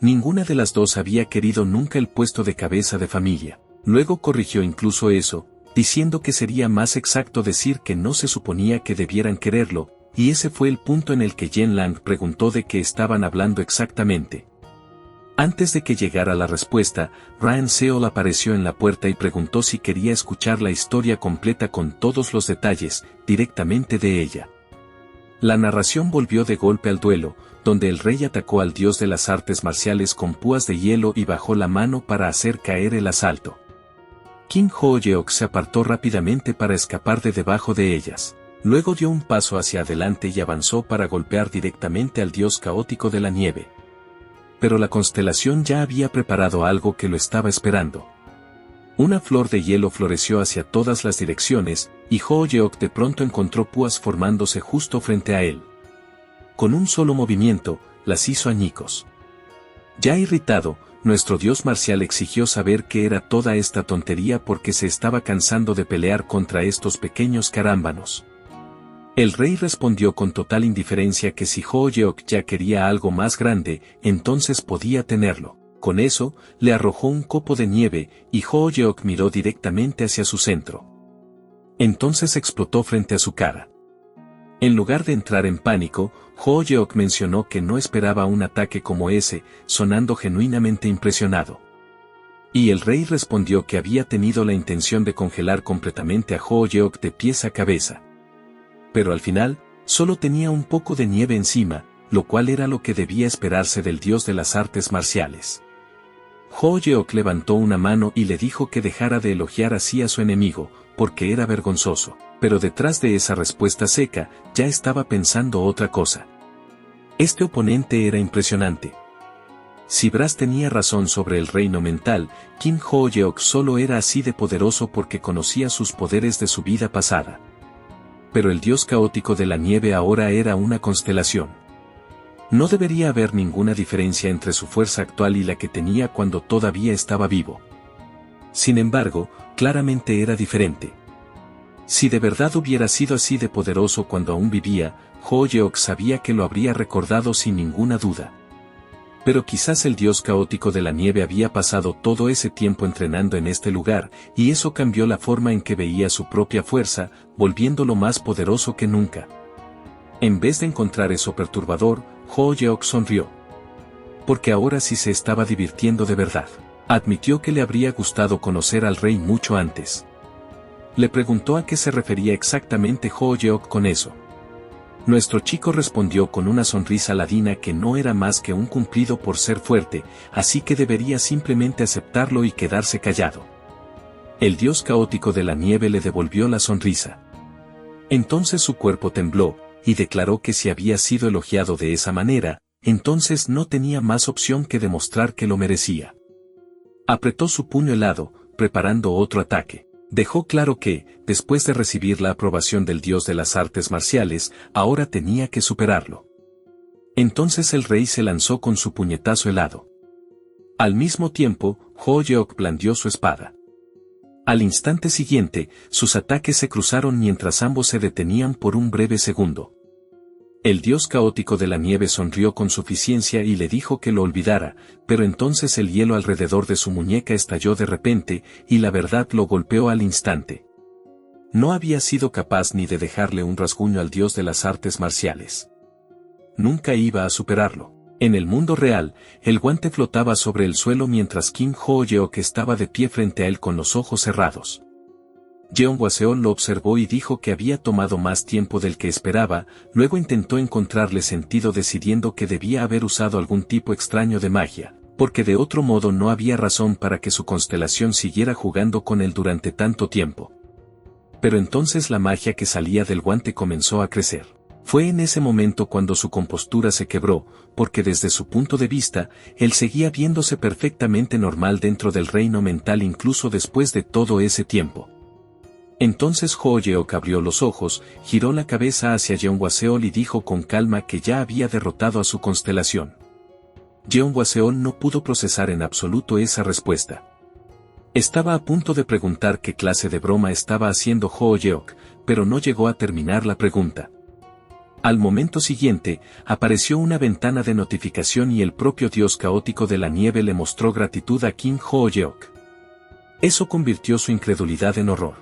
Ninguna de las dos había querido nunca el puesto de cabeza de familia. Luego corrigió incluso eso, diciendo que sería más exacto decir que no se suponía que debieran quererlo, y ese fue el punto en el que Yenlang preguntó de qué estaban hablando exactamente. Antes de que llegara la respuesta, Ryan Seol apareció en la puerta y preguntó si quería escuchar la historia completa con todos los detalles, directamente de ella. La narración volvió de golpe al duelo, donde el rey atacó al dios de las artes marciales con púas de hielo y bajó la mano para hacer caer el asalto. King Ho-yeok se apartó rápidamente para escapar de debajo de ellas. Luego dio un paso hacia adelante y avanzó para golpear directamente al dios caótico de la nieve. Pero la constelación ya había preparado algo que lo estaba esperando. Una flor de hielo floreció hacia todas las direcciones, y Ho-yeok de pronto encontró púas formándose justo frente a él. Con un solo movimiento, las hizo añicos. Ya irritado, nuestro dios marcial exigió saber qué era toda esta tontería porque se estaba cansando de pelear contra estos pequeños carámbanos. El rey respondió con total indiferencia que si Ho-yeok ya quería algo más grande, entonces podía tenerlo. Con eso, le arrojó un copo de nieve, y Ho-yeok miró directamente hacia su centro. Entonces explotó frente a su cara. En lugar de entrar en pánico, Ho-yeok mencionó que no esperaba un ataque como ese, sonando genuinamente impresionado. Y el rey respondió que había tenido la intención de congelar completamente a Ho-yeok de pies a cabeza. Pero al final, solo tenía un poco de nieve encima, lo cual era lo que debía esperarse del dios de las artes marciales. Ho-yeok levantó una mano y le dijo que dejara de elogiar así a su enemigo, porque era vergonzoso. Pero detrás de esa respuesta seca, ya estaba pensando otra cosa. Este oponente era impresionante. Si Brass tenía razón sobre el reino mental, King Ho-yeok solo era así de poderoso porque conocía sus poderes de su vida pasada. Pero el dios caótico de la nieve ahora era una constelación. No debería haber ninguna diferencia entre su fuerza actual y la que tenía cuando todavía estaba vivo. Sin embargo, claramente era diferente. Si de verdad hubiera sido así de poderoso cuando aún vivía, Ho-yeok sabía que lo habría recordado sin ninguna duda. Pero quizás el dios caótico de la nieve había pasado todo ese tiempo entrenando en este lugar, y eso cambió la forma en que veía su propia fuerza, volviéndolo más poderoso que nunca. En vez de encontrar eso perturbador, Ho-yeok sonrió. Porque ahora sí se estaba divirtiendo de verdad. Admitió que le habría gustado conocer al rey mucho antes. Le preguntó a qué se refería exactamente Ho-yeok con eso. Nuestro chico respondió con una sonrisa ladina que no era más que un cumplido por ser fuerte, así que debería simplemente aceptarlo y quedarse callado. El dios caótico de la nieve le devolvió la sonrisa. Entonces su cuerpo tembló, y declaró que si había sido elogiado de esa manera, entonces no tenía más opción que demostrar que lo merecía. Apretó su puño helado, preparando otro ataque. Dejó claro que, después de recibir la aprobación del dios de las artes marciales, ahora tenía que superarlo. Entonces el rey se lanzó con su puñetazo helado. Al mismo tiempo, Ho-yeok blandió su espada. Al instante siguiente, sus ataques se cruzaron mientras ambos se detenían por un breve segundo. El dios caótico de la nieve sonrió con suficiencia y le dijo que lo olvidara, pero entonces el hielo alrededor de su muñeca estalló de repente, y la verdad lo golpeó al instante. No había sido capaz ni de dejarle un rasguño al dios de las artes marciales. Nunca iba a superarlo. En el mundo real, el guante flotaba sobre el suelo mientras King Ho-yeok estaba de pie frente a él con los ojos cerrados. Jeonghwa-seol lo observó y dijo que había tomado más tiempo del que esperaba, luego intentó encontrarle sentido decidiendo que debía haber usado algún tipo extraño de magia, porque de otro modo no había razón para que su constelación siguiera jugando con él durante tanto tiempo. Pero entonces la magia que salía del guante comenzó a crecer. Fue en ese momento cuando su compostura se quebró, porque desde su punto de vista, él seguía viéndose perfectamente normal dentro del reino mental incluso después de todo ese tiempo. Entonces Ho-yeok abrió los ojos, giró la cabeza hacia Jeonghwa-seol y dijo con calma que ya había derrotado a su constelación. Jeonghwa-seol no pudo procesar en absoluto esa respuesta. Estaba a punto de preguntar qué clase de broma estaba haciendo Ho-yeok, pero no llegó a terminar la pregunta. Al momento siguiente, apareció una ventana de notificación y el propio dios caótico de la nieve le mostró gratitud a Kim Ho-yeok. Eso convirtió su incredulidad en horror.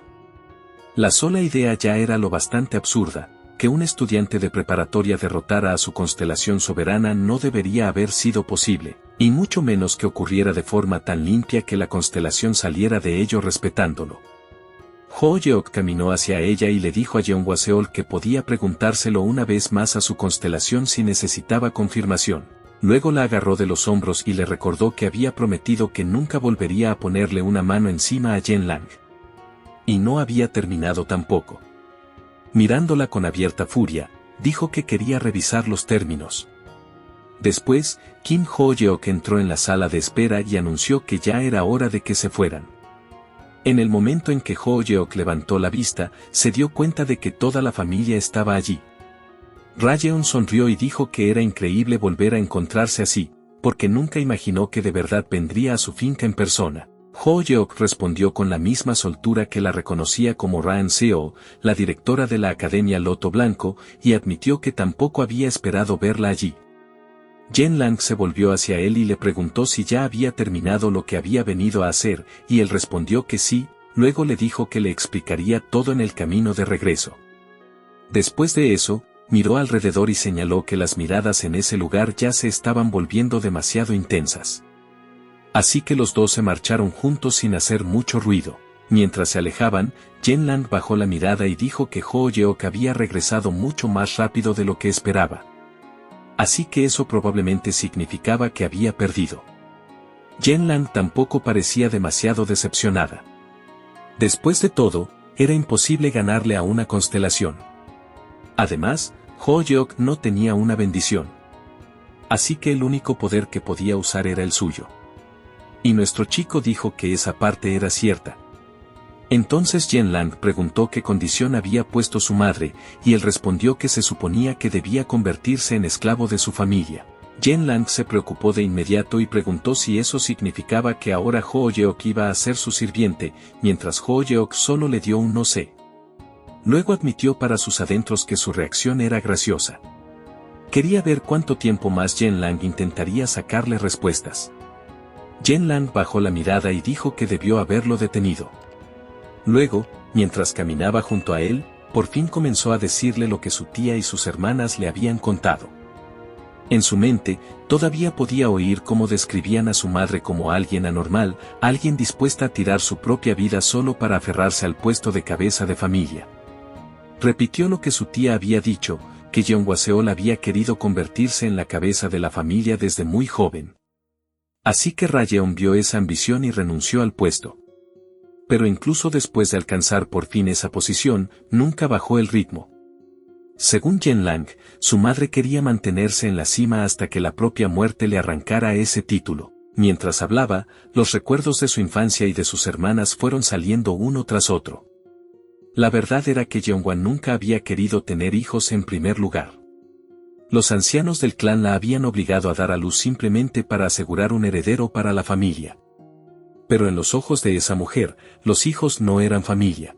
La sola idea ya era lo bastante absurda, que un estudiante de preparatoria derrotara a su constelación soberana no debería haber sido posible, y mucho menos que ocurriera de forma tan limpia que la constelación saliera de ello respetándolo. Ho-yeok caminó hacia ella y le dijo a Jeonghwa-seol que podía preguntárselo una vez más a su constelación si necesitaba confirmación. Luego la agarró de los hombros y le recordó que había prometido que nunca volvería a ponerle una mano encima a Yen-lang. Y no había terminado tampoco. Mirándola con abierta furia, dijo que quería revisar los términos. Después, Kim Ho-yeok entró en la sala de espera y anunció que ya era hora de que se fueran. En el momento en que Ho-yeok levantó la vista, se dio cuenta de que toda la familia estaba allí. Rayeon sonrió y dijo que era increíble volver a encontrarse así, porque nunca imaginó que de verdad vendría a su finca en persona. Ho-yeok respondió con la misma soltura que la reconocía como Ran-seo, la directora de la Academia Loto Blanco, y admitió que tampoco había esperado verla allí. Yen-lang se volvió hacia él y le preguntó si ya había terminado lo que había venido a hacer, y él respondió que sí, luego le dijo que le explicaría todo en el camino de regreso. Después de eso, miró alrededor y señaló que las miradas en ese lugar ya se estaban volviendo demasiado intensas. Así que los dos se marcharon juntos sin hacer mucho ruido. Mientras se alejaban, Yen-lang bajó la mirada y dijo que Ho-yeok había regresado mucho más rápido de lo que esperaba. Así que eso probablemente significaba que había perdido. Yen-lang tampoco parecía demasiado decepcionada. Después de todo, era imposible ganarle a una constelación. Además, Ho-yeok no tenía una bendición. Así que el único poder que podía usar era el suyo. Y nuestro chico dijo que esa parte era cierta. Entonces Yen-lang preguntó qué condición había puesto su madre, y él respondió que se suponía que debía convertirse en esclavo de su familia. Yen-lang se preocupó de inmediato y preguntó si eso significaba que ahora Ho-yeok iba a ser su sirviente, mientras Ho-yeok solo le dio un no sé. Luego admitió para sus adentros que su reacción era graciosa. Quería ver cuánto tiempo más Yen-lang intentaría sacarle respuestas. Yen-lang bajó la mirada y dijo que debió haberlo detenido. Luego, mientras caminaba junto a él, por fin comenzó a decirle lo que su tía y sus hermanas le habían contado. En su mente, todavía podía oír cómo describían a su madre como alguien anormal, alguien dispuesta a tirar su propia vida solo para aferrarse al puesto de cabeza de familia. Repitió lo que su tía había dicho, que Jeonghwa-seol había querido convertirse en la cabeza de la familia desde muy joven. Así que Rayeon vio esa ambición y renunció al puesto. Pero incluso después de alcanzar por fin esa posición, nunca bajó el ritmo. Según Yen-lang, su madre quería mantenerse en la cima hasta que la propia muerte le arrancara ese título. Mientras hablaba, los recuerdos de su infancia y de sus hermanas fueron saliendo uno tras otro. La verdad era que Jeonghwa nunca había querido tener hijos en primer lugar. Los ancianos del clan la habían obligado a dar a luz simplemente para asegurar un heredero para la familia. Pero en los ojos de esa mujer, los hijos no eran familia.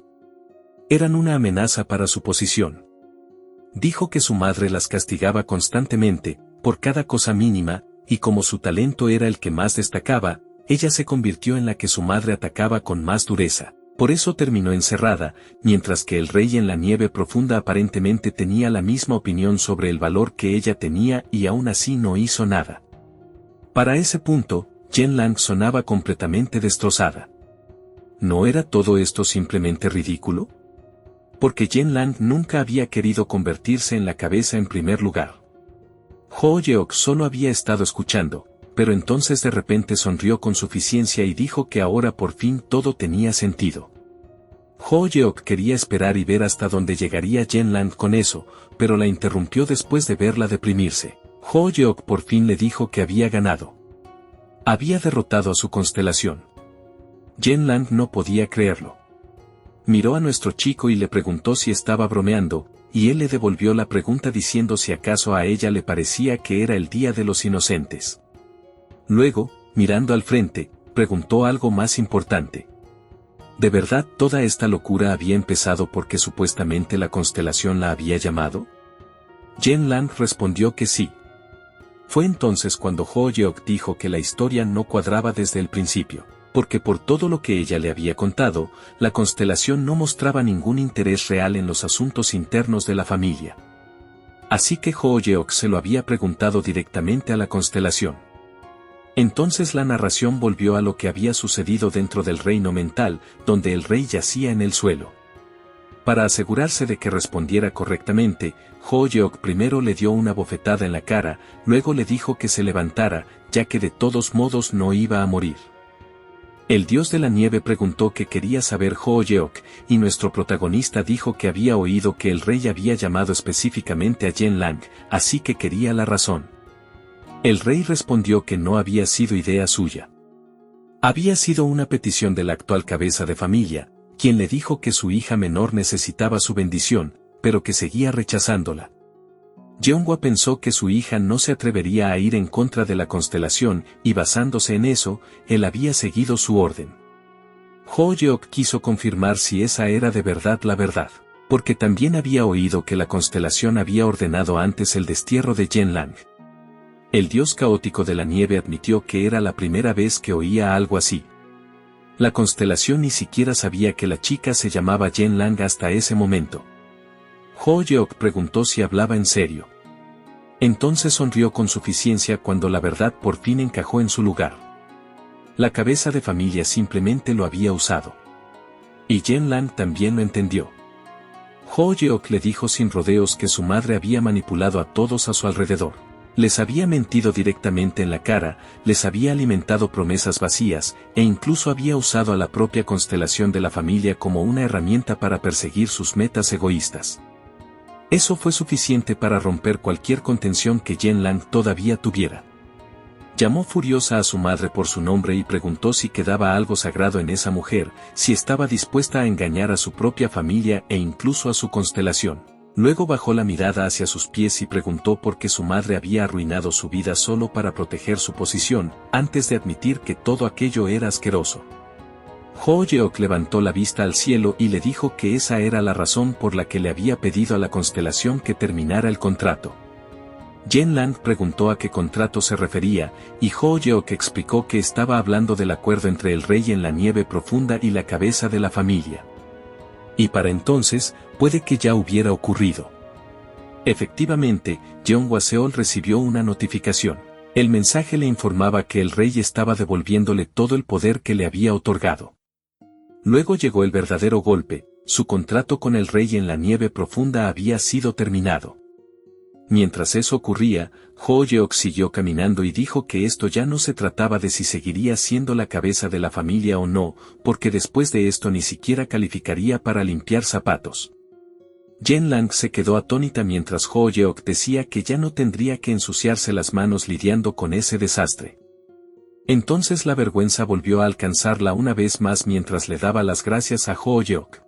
Eran una amenaza para su posición. Dijo que su madre las castigaba constantemente, por cada cosa mínima, y como su talento era el que más destacaba, ella se convirtió en la que su madre atacaba con más dureza. Por eso terminó encerrada, mientras que el rey en la nieve profunda aparentemente tenía la misma opinión sobre el valor que ella tenía y aún así no hizo nada. Para ese punto, Yen-lang sonaba completamente destrozada. ¿No era todo esto simplemente ridículo? Porque Yen-lang nunca había querido convertirse en la cabeza en primer lugar. Ho-yeok solo había estado escuchando, pero entonces de repente sonrió con suficiencia y dijo que ahora por fin todo tenía sentido. Ho-yeok quería esperar y ver hasta dónde llegaría Yen-lang con eso, pero la interrumpió después de verla deprimirse. Ho-yeok por fin le dijo que había ganado. Había derrotado a su constelación. Yen-lang no podía creerlo. Miró a nuestro chico y le preguntó si estaba bromeando, y él le devolvió la pregunta diciendo si acaso a ella le parecía que era el Día de los Inocentes. Luego, mirando al frente, preguntó algo más importante. ¿De verdad toda esta locura había empezado porque supuestamente la constelación la había llamado? Jen Lang respondió que sí. Fue entonces cuando Ho Yeok dijo que la historia no cuadraba desde el principio, porque por todo lo que ella le había contado, la constelación no mostraba ningún interés real en los asuntos internos de la familia. Así que Ho Yeok se lo había preguntado directamente a la constelación. Entonces la narración volvió a lo que había sucedido dentro del reino mental, donde el rey yacía en el suelo. Para asegurarse de que respondiera correctamente, Ho Yeok primero le dio una bofetada en la cara, luego le dijo que se levantara, ya que de todos modos no iba a morir. El dios de la nieve preguntó qué quería saber Ho Yeok, y nuestro protagonista dijo que había oído que el rey había llamado específicamente a Jen Lang, así que quería la razón. El rey respondió que no había sido idea suya. Había sido una petición del actual cabeza de familia, quien le dijo que su hija menor necesitaba su bendición, pero que seguía rechazándola. Jeonghwa pensó que su hija no se atrevería a ir en contra de la constelación, y basándose en eso, él había seguido su orden. Ho Yeok quiso confirmar si esa era de verdad la verdad, porque también había oído que la constelación había ordenado antes el destierro de Jen Lang. El dios caótico de la nieve admitió que era la primera vez que oía algo así. La constelación ni siquiera sabía que la chica se llamaba Jen Lang hasta ese momento. Ho Yeok preguntó si hablaba en serio. Entonces sonrió con suficiencia cuando la verdad por fin encajó en su lugar. La cabeza de familia simplemente lo había usado. Y Jen Lang también lo entendió. Ho Yeok le dijo sin rodeos que su madre había manipulado a todos a su alrededor. Les había mentido directamente en la cara, les había alimentado promesas vacías, e incluso había usado a la propia constelación de la familia como una herramienta para perseguir sus metas egoístas. Eso fue suficiente para romper cualquier contención que Jen Lang todavía tuviera. Llamó furiosa a su madre por su nombre y preguntó si quedaba algo sagrado en esa mujer, si estaba dispuesta a engañar a su propia familia e incluso a su constelación. Luego bajó la mirada hacia sus pies y preguntó por qué su madre había arruinado su vida solo para proteger su posición, antes de admitir que todo aquello era asqueroso. Ho Yeok levantó la vista al cielo y le dijo que esa era la razón por la que le había pedido a la constelación que terminara el contrato. Jen Lang preguntó a qué contrato se refería, y Ho Yeok explicó que estaba hablando del acuerdo entre el rey en la nieve profunda y la cabeza de la familia. Y para entonces, puede que ya hubiera ocurrido. Efectivamente, Jeonghwa Seol recibió una notificación. El mensaje le informaba que el rey estaba devolviéndole todo el poder que le había otorgado. Luego llegó el verdadero golpe, su contrato con el rey en la nieve profunda había sido terminado. Mientras eso ocurría, Ho Yeok siguió caminando y dijo que esto ya no se trataba de si seguiría siendo la cabeza de la familia o no, porque después de esto ni siquiera calificaría para limpiar zapatos. Jen Lang se quedó atónita mientras Ho Yeok decía que ya no tendría que ensuciarse las manos lidiando con ese desastre. Entonces la vergüenza volvió a alcanzarla una vez más mientras le daba las gracias a Ho Yeok.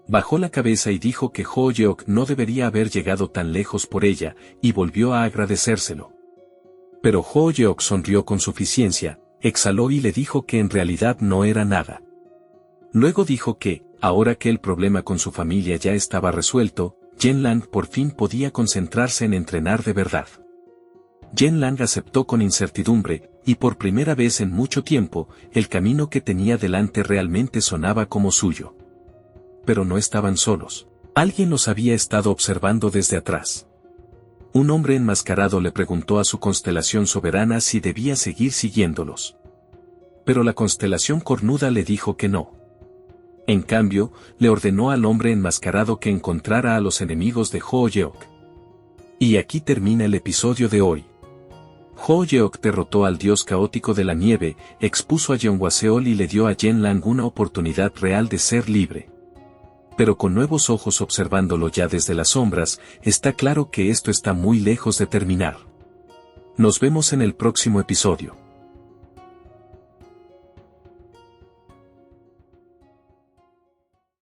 Bajó la cabeza y dijo que Ho Yeok no debería haber llegado tan lejos por ella, y volvió a agradecérselo. Pero Ho Yeok sonrió con suficiencia, exhaló y le dijo que en realidad no era nada. Luego dijo que, ahora que el problema con su familia ya estaba resuelto, Jen Lang por fin podía concentrarse en entrenar de verdad. Jen Lang aceptó con incertidumbre, y por primera vez en mucho tiempo, el camino que tenía delante realmente sonaba como suyo. Pero no estaban solos. Alguien los había estado observando desde atrás. Un hombre enmascarado le preguntó a su constelación soberana si debía seguir siguiéndolos. Pero la constelación cornuda le dijo que no. En cambio, le ordenó al hombre enmascarado que encontrara a los enemigos de Ho Yeok. Y aquí termina el episodio de hoy. Ho Yeok derrotó al dios caótico de la nieve, expuso a Jeonghwa Seol y le dio a Jen Lang una oportunidad real de ser libre. Pero con nuevos ojos observándolo ya desde las sombras, está claro que esto está muy lejos de terminar. Nos vemos en el próximo episodio.